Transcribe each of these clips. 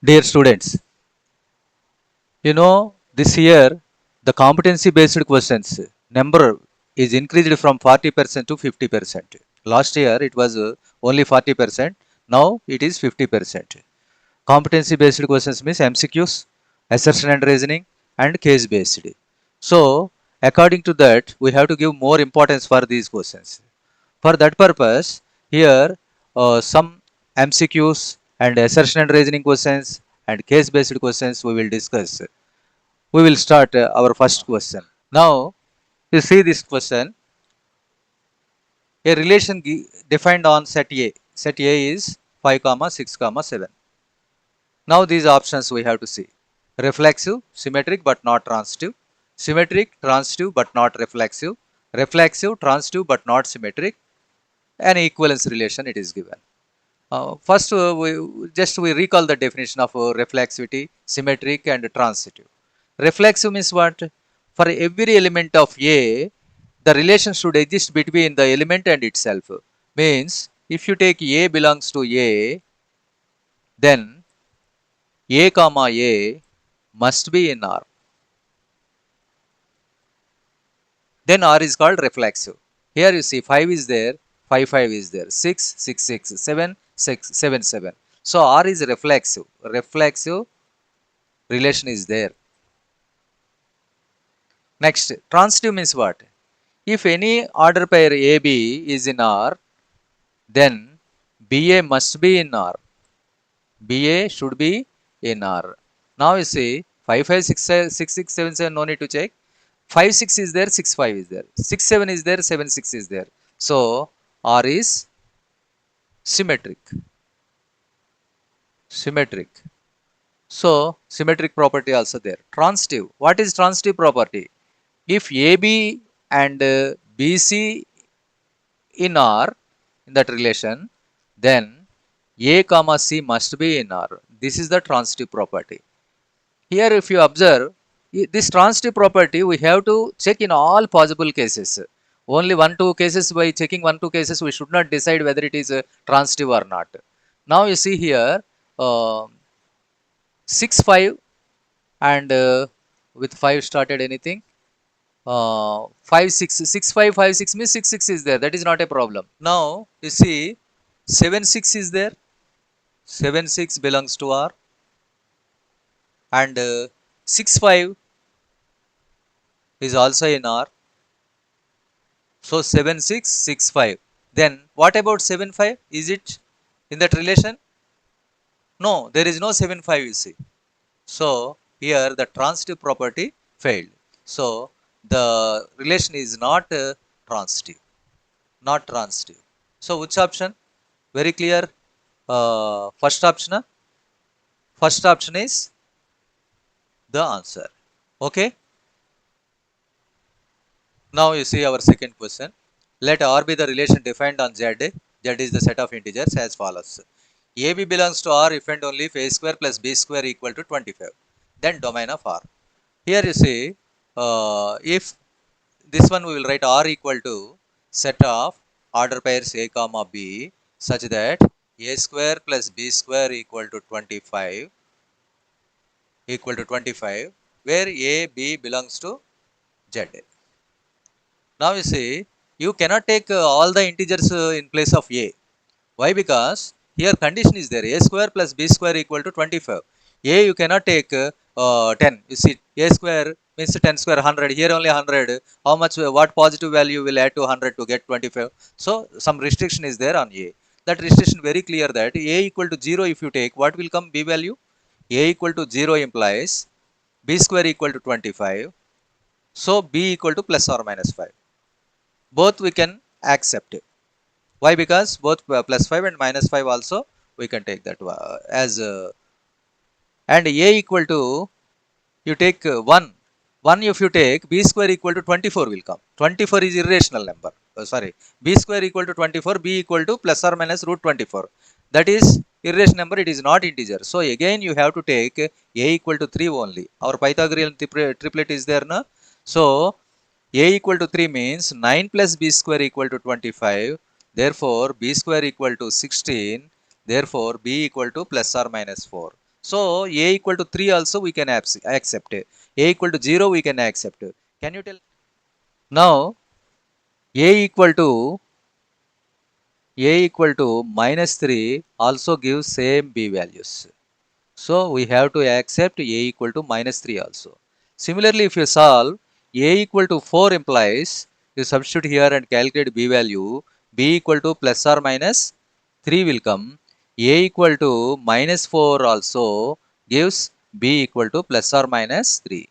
Dear students, this year the competency based questions number is increased from 40% to 50%. Last year it was only 40%, now it is 50%. Competency based questions means MCQs, assertion and reasoning, and case based. So, according to that, we have to give more importance for these questions. For that purpose, here some MCQs and assertion and reasoning questions and case based questions we will discuss. We will start our first question. Now, you see this question, a relation defined on set A. Set A is 5, 6, 7. Now these options we have to see. Reflexive, symmetric but not transitive. Symmetric, transitive but not reflexive. Reflexive, transitive but not symmetric. An equivalence relation it is given. First, we recall the definition of reflexivity, symmetric and transitive. Reflexive means what? For every element of A, the relation should exist between the element and itself. Means, if you take A belongs to A, then A comma A must be in R. Then R is called reflexive. Here you see 5 is there, 5, 5 is there, 6, 6, 6, 7, 6, 7, 7. So R is reflexive. Reflexive relation is there. Next, transitive means what? If any order pair AB is in R, then BA must be in R. BA should be in R. Now you see 5, 5, 6, 6, 6, 7, 7, no need to check. 5, 6 is there, 6, 5 is there. 6, 7 is there, 7, 6 is there. So, R is symmetric. Symmetric. So, symmetric property also there. Transitive. What is transitive property? If AB and BC in R, in that relation, then A comma C must be in R. This is the transitive property. Here if you observe, this transitive property we have to check in all possible cases. Only 1-2 cases, by checking 1-2 cases we should not decide whether it is transitive or not. Now you see here 6, 5 and with 5 started anything. 5, 6, 6, 5, 5, 6 means 6, 6 is there. That is not a problem. Now you see 7, 6 is there. 7, 6 belongs to R. And 6, 5 is also in R. So 7, 6, 6, 5. Then what about 7, 5? Is it in that relation? No, there is no 7, 5 you see. So here the transitive property failed. So the relation is not transitive. Not transitive. So which option? Very clear. First option. First option is the answer. Okay. Now you see our second question. Let R be the relation defined on Z. Z is the set of integers as follows. AB belongs to R if and only if A square plus B square equal to 25. Then domain of R. Here you see, if this one we will write R equal to set of order pairs A comma B such that A square plus B square equal to 25 where A, B belongs to Z. Now you see, you cannot take all the integers in place of A. Why? Because here condition is there, A square plus B square equal to 25. A you cannot take 10. You see, A square means 10 square 100. Here only 100. How much, what positive value will add to 100 to get 25? So some restriction is there on A. That restriction very clear that A equal to 0 if you take, what will come B value? A equal to 0 implies B square equal to 25. So B equal to plus or minus 5. Both we can accept it. Why? Because both plus 5 and minus 5 also we can take that as and A equal to, you take 1. 1 if you take, B square equal to 24 will come. 24 is irrational number. Sorry, B square equal to 24, B equal to plus or minus root 24. That is irrational number, it is not integer. So again you have to take A equal to 3 only. Our Pythagorean triplet is there now. So A equal to 3 means 9 plus B square equal to 25. Therefore, B square equal to 16. Therefore, B equal to plus or minus 4. So a equal to 3 also we can accept. A equal to 0 we can accept. Can you tell? Now a equal to -3 also gives same b values. So we have to accept a equal to -3 also. Similarly, if you solve a equal to 4 implies you substitute here and calculate b value, b equal to plus or minus 3 will come. A equal to -4 also gives b equal to plus or minus 3.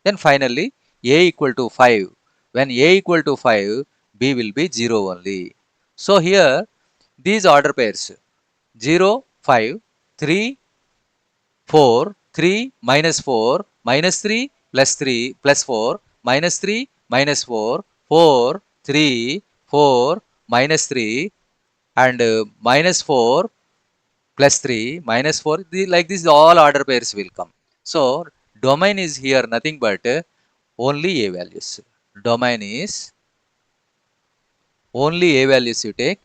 Then finally a equal to 5. When a equal to 5, b will be 0 only. So here these order pairs 0, 5, 3, 4, 3, -4, -3, +3, +4, -3, -4, 4, 3, 4, -3, and -4, +3, -4, like this all order pairs will come. So domain is here nothing but only a values. Domain is only a values you take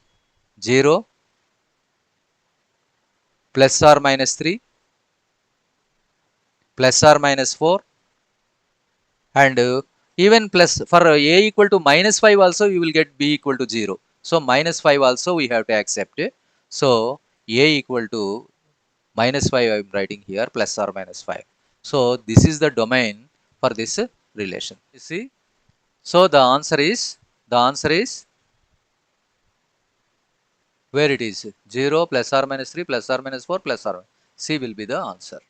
0, plus or minus 3, plus or minus 4, and even plus for a equal to -5 also you will get b equal to 0. So -5 also we have to accept. So a equal to -5 I am writing here, plus or minus 5. So this is the domain for this relation. You see? So the answer is where it is 0, plus or minus 3, plus or minus 4, plus or C will be the answer.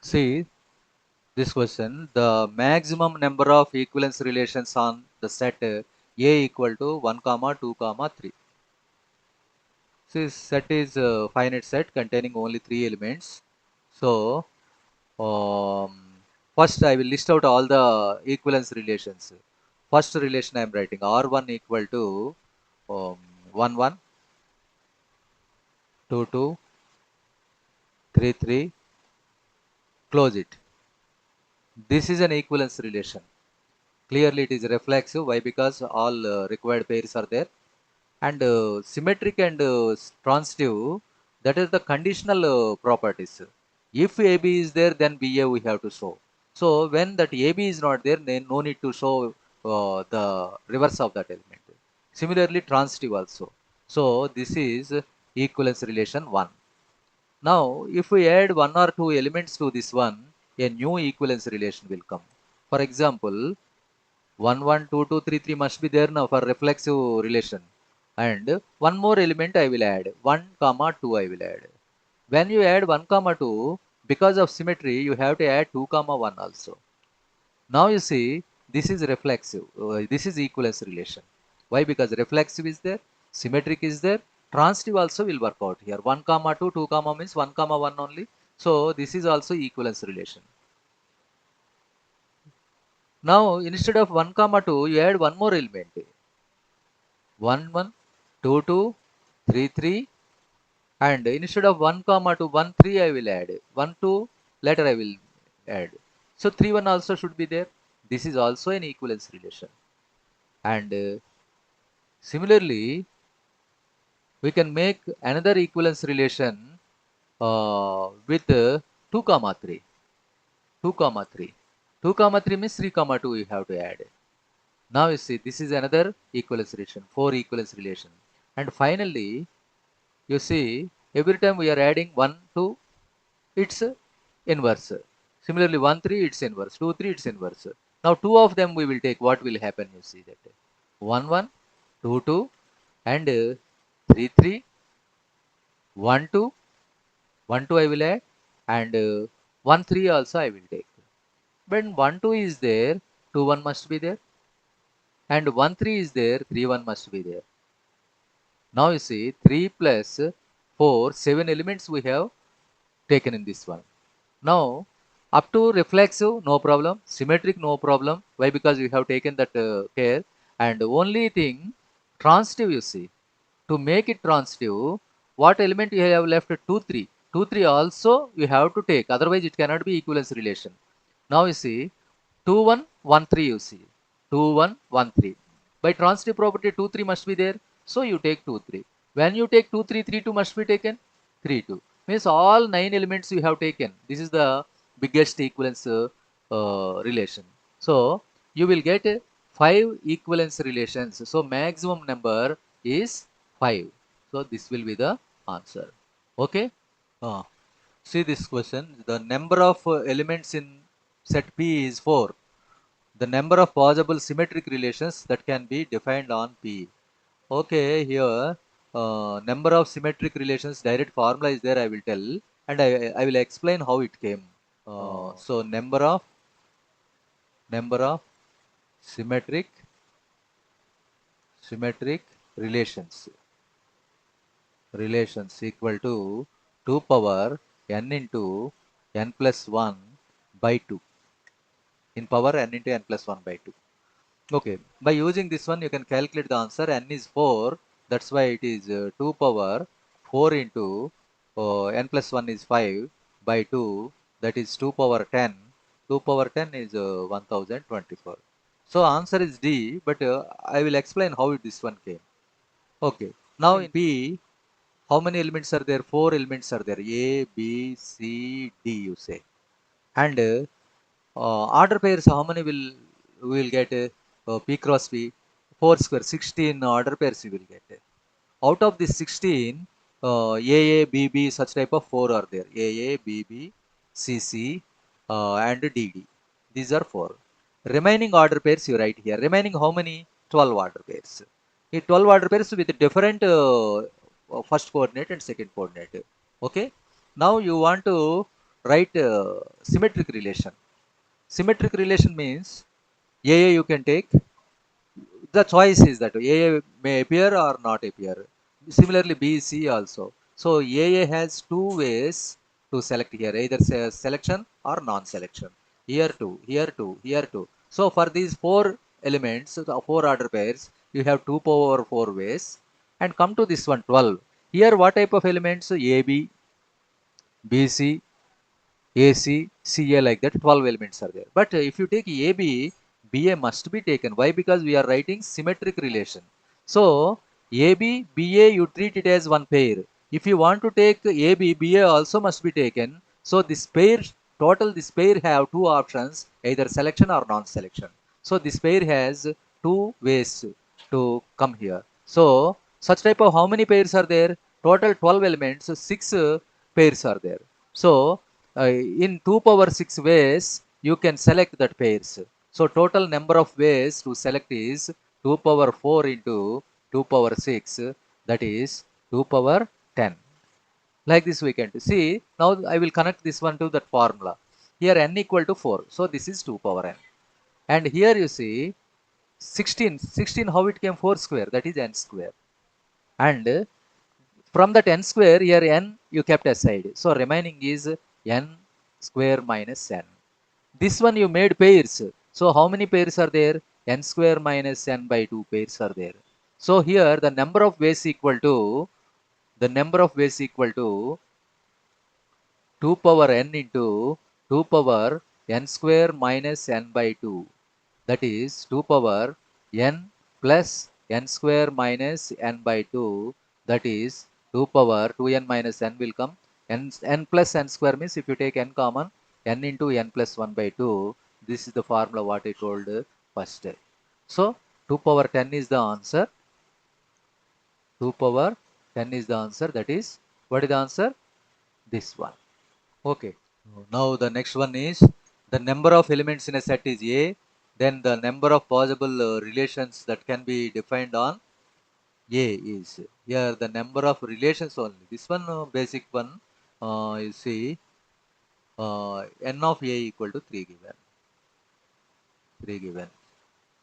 See this question, the maximum number of equivalence relations on the set A equal to 1 comma 2 comma 3. This set is a finite set containing only 3 elements. So um, first I will list out all the equivalence relations. First relation I am writing R1 equal to 1 1, 2 2, 3 3, close it. This is an equivalence relation. Clearly it is reflexive. Why? Because all required pairs are there. And symmetric and transitive, that is the conditional properties. If AB is there, then BA we have to show. So when that AB is not there, then no need to show the reverse of that element. Similarly, transitive also. So this is equivalence relation 1. Now, if we add one or two elements to this one, a new equivalence relation will come. For example, 1 1 2 2 3 3 must be there now for reflexive relation, and one more element I will add, 1 comma 2 I will add. When you add 1 comma 2, because of symmetry you have to add 2 comma 1 also. Now you see this is reflexive, this is equivalence relation. Why? Because reflexive is there, symmetric is there, transitive also will work out here. 1 comma 2, 2 comma means 1 comma 1 only. So this is also equivalence relation. Now instead of 1 comma 2 you add one more element, 1 1, 2 2, 3 3, and instead of 1 comma 2, 1 3 I will add, 1 2 later I will add. So 3 1 also should be there. This is also an equivalence relation. And similarly we can make another equivalence relation with 2 comma 3, 2 comma 3. 2 comma 3 means 3 comma 2 we have to add. Now you see this is another equivalence relation, 4 equivalence relation. And finally you see every time we are adding 1 2, it's inverse. Similarly 1 3 it's inverse, 2 3 it's inverse. Now two of them we will take, what will happen? You see that 1 1, 2 2, and 3 3, 1 2, 1 2 I will add, and 1 3 also I will take. When 1 2 is there, 2 1 must be there, and 1 3 is there, 3 1 must be there. Now you see 3 plus 4, 7 elements we have taken in this one. Now up to reflexive no problem, symmetric no problem. Why? Because we have taken that care. And only thing transitive, you see, to make it transitive, what element you have left? 2 3. 2 3 also you have to take, otherwise it cannot be equivalence relation. Now you see 2 1 1 3, you see 2 1 1 3. By transitive property 2 3 must be there, so you take 2 3. When you take 2, 3, 3, 2 must be taken 3, 2. Means all 9 elements you have taken. This is the biggest equivalence relation. So you will get 5 equivalence relations. So maximum number is 5. So this will be the answer. Okay. See this question. The number of elements in set P is 4. The number of possible symmetric relations that can be defined on P. Okay, here number of symmetric relations, direct formula is there, I will tell, and I will explain how it came. So number of symmetric relations equal to 2 power n into n plus 1 by 2, in power n into n plus 1 by 2. Okay, by using this one, you can calculate the answer. N is 4, that's why it is 2 power 4 into n plus 1 is 5 by 2, that is 2 power 10. 2 power 10 is 1024. So answer is D, but I will explain how this one came. Okay, now in P, how many elements are there? 4 elements are there. A, B, C, D, you say. And order pairs, how many we will get? P cross P, 4 square, 16 order pairs you will get. Out of this 16, AA, BB, such type of 4 are there. AA, BB, CC, and DD. These are 4. Remaining order pairs you write here. Remaining how many? 12 order pairs. 12 order pairs with different first coordinate and second coordinate. Okay. Now you want to write symmetric relation. Symmetric relation means AA you can take. The choice is that AA may appear or not appear. Similarly, B, C also. So AA has two ways to select here, either selection or non-selection. Here two, here two, here two. So for these 4 elements, the 4 order pairs, you have 2 power 4 ways. And come to this one, 12. Here what type of elements? AB, BC, AC, CA, like that 12 elements are there. But if you take AB, BA must be taken. Why? Because we are writing symmetric relation. So AB, BA you treat it as one pair. If you want to take AB, BA also must be taken. So this pair, total this pair have 2 options, either selection or non-selection. So this pair has 2 ways to come here. So such type of how many pairs are there? Total 12 elements, 6 pairs are there. So in 2 power 6 ways you can select that pairs. So total number of ways to select is 2 power 4 into 2 power 6, that is 2 power 10. Like this we can see. Now I will connect this one to that formula. Here n equal to 4, so this is 2 power n. And here you see 16 how it came? 4 square, that is n square. And from that n square, here n you kept aside. So remaining is n square minus n. This one you made pairs. So how many pairs are there? N square minus n by 2 pairs are there. So here the number of ways equal to 2 power n into 2 power n square minus n by 2. That is 2 power n plus n square minus n by 2. That is 2 power 2n minus n will come. N plus n square means if you take n common, n into n plus 1 by 2. This is the formula what I told first. So 2 power 10 is the answer. 2 power 10 is the answer. That is, what is the answer? This one. Okay. Now the next one is the number of elements in a set is A. Then the number of possible relations that can be defined on A is here the number of relations only. This one basic one, you see n of A equal to 3 given. 3 given.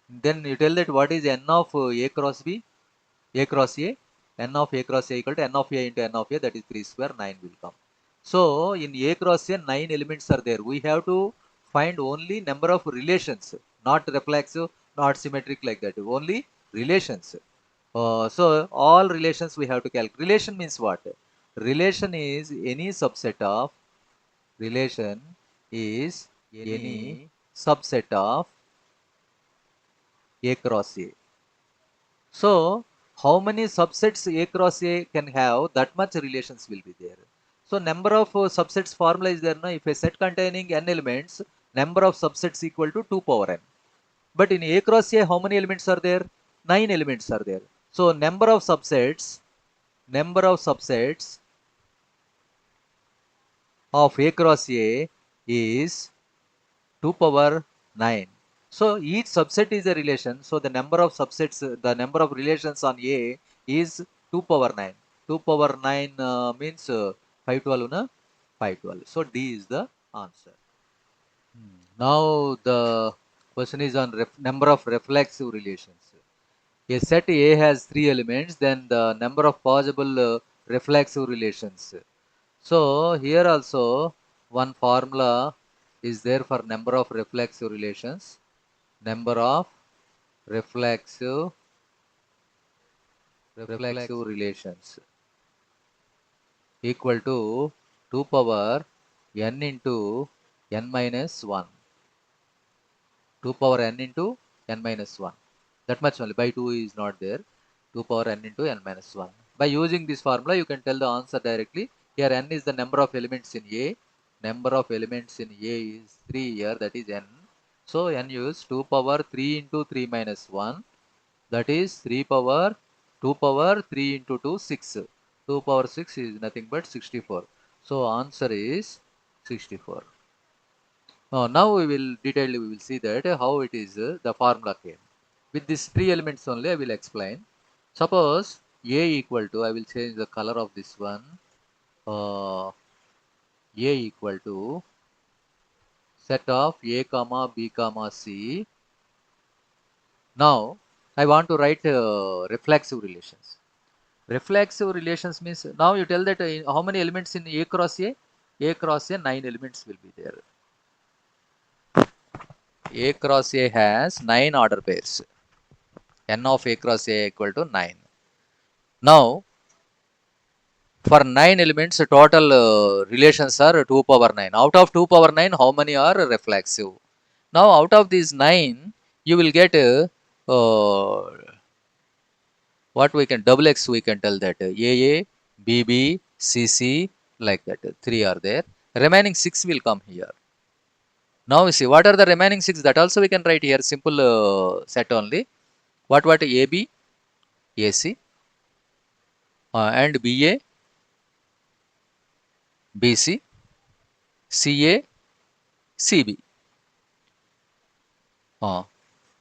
Then you tell that what is n of A cross B? A cross A, n of A cross A equal to n of A into n of A, that is 3 square, 9 will come. So in A cross A, 9 elements are there. We have to find only number of relations, not reflexive, not symmetric like that, only relations. So all relations we have to calculate. Relation means what? Relation is any subset of, relation is any subset of A cross A. So how many subsets A cross A can have, that much relations will be there. So number of subsets formula is there. Now, if a set containing n elements, number of subsets equal to 2 power n. But in A cross A, how many elements are there? 9 elements are there. So number of subsets of A cross A is 2 power 9. So each subset is a relation. So the number of subsets, the number of relations on A is 2 power 9. 2 power 9 means 512, na? 512. So D is the answer. Now the question is on number of reflexive relations. A set A has 3 elements, then the number of possible reflexive relations. So here also one formula is there for number of reflexive relations. Number of reflexive relations equal to 2 power n into n minus 1. 2 power n into n minus 1. That much only. By 2 is not there. 2 power n into n minus 1. By using this formula, you can tell the answer directly. Here n is the number of elements in A. Number of elements in A is 3 here, that is n. So n use 2 power 3 into 3 minus 1. That is 3 power 2 power 3 into 2, 6. 2 power 6 is nothing but 64. So answer is 64. Now we will see that how it is the formula came. With these 3 elements only I will explain. Suppose A equal to, I will change the color of this one. A equal to set of A comma B comma C. Now I want to write reflexive relations. Reflexive relations means, now you tell that how many elements in A cross A? A cross A, 9 elements will be there. A cross A has 9 order pairs. N of A cross A equal to 9. Now, for 9 elements, total relations are 2 power 9. Out of 2 power 9, how many are reflexive? Now, out of these 9, you will get what we can, double X we can tell that AA, BB, CC, like that. 3 are there. Remaining 6 will come here. Now, we see what are the remaining 6, that also we can write here, simple set only. What AB, AC, and BA, BC, CA, CB.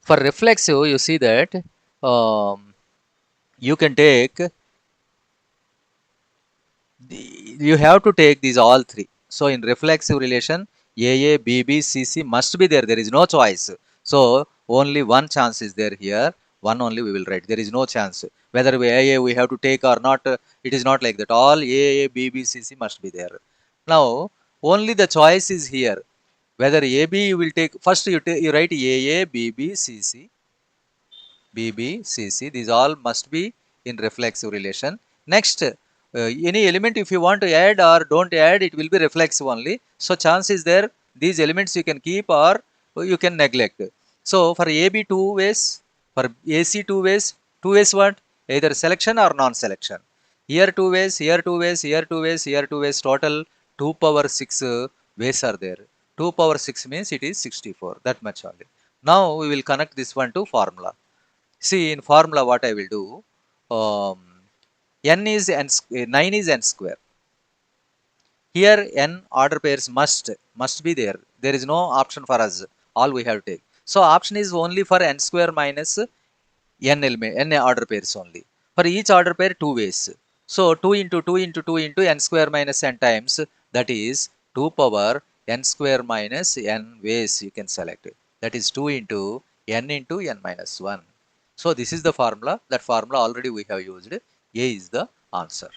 For reflexive, you see that you can take, you have to take these all 3. So in reflexive relation, AA, BB, CC must be there. There is no choice. So only one chance is there here. One only we will write. There is no chance. Whether AA we have to take or not, it is not like that. All AA, BB, CC must be there. Now, only the choice is here. Whether AB you will take, first you write AA, BB, CC, BB, CC, these all must be in reflexive relation. Next, any element if you want to add or don't add, it will be reflexive only. So chance is there, these elements you can keep or you can neglect. So for AB 2 ways, for AC 2 ways, 2 ways what? Either selection or non-selection. Here 2 ways, here 2 ways, here 2 ways, here 2 ways, total 2 power 6 ways are there. 2 power 6 means it is 64, that much only. Now we will connect this one to formula. See, in formula what I will do, um, n is n, 9 is n square. Here n order pairs must be there. There is no option for us. All we have to take. So option is only for n square minus n element, n order pairs only. For each order pair 2 ways. So 2 into 2 into 2 into n square minus n times, that is 2 power n square minus n ways you can select. That is 2 into n minus 1. So this is the formula. That formula already we have used. A is the answer.